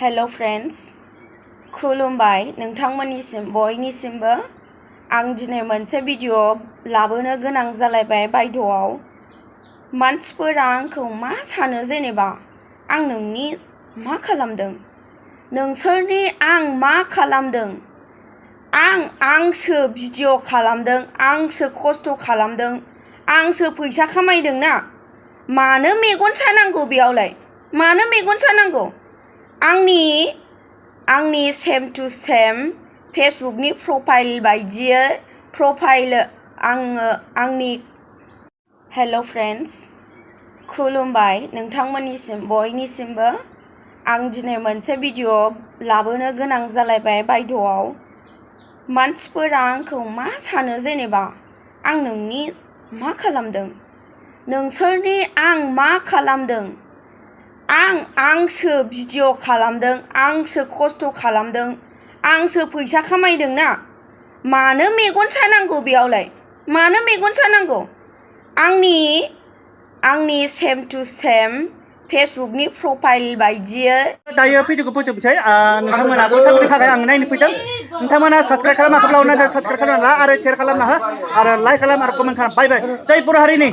hello friends खुलुमबाय नोंथांमोननिसिम बयनिसिमबो आं दिनै मोनसे भिडिअ लाबोनो गोनां जालायबाय बायद'आव मानसिफोरा आंखौ मा सानो जेनेबा आं नोंनि मा खालामदों नोंसोरनि आं मा खालामदों आंसो भिडिअ खालामदों आंसो खस्थ' खालामदों आंसो फैसा खामायदों ना मानो मेगन सानांगौ बेयावलाय मानो मेगन सानांगौ आंनि सेम टु सेम फेसबुकनि प्रफाइल बायदियै प्रफाइल आंनि हेलो फ्रेंड्स खुलुमबाय नोंथांमोननिसिम बयनिसिमबो आं दिनै मोनसे भिडिअ लाबोनो गोनां जालायबाय बायद'आव मानसिफोरा आंखौ मा सानो जेनेबा आं नोंनि मा खालामदों नोंसोरनि आं मा खालामदों आंसो भिडिअ खालामदों आंसो खस्थ' खालामदों आंसो फैसा खामायदों ना मानो मेगन सानांगौ बेयावलाय मानो मेगन सानांगौ आंनि सेम टु सेम फेसबुकनि प्रफाइल बायदियै दायो भिडिअखौ फोजोबनोसै नोंथांमोनाबो थाबैनो थाखाय आं नायनो फैदों नोंथांमोना साबस्क्राइब खालामाखैब्ला साबस्क्राइब खालामना ला आरो शेयार खालामना हो आरो लाइक खालाम आरो कमेन्ट खालाम बाय बाय जय बर' हारिनि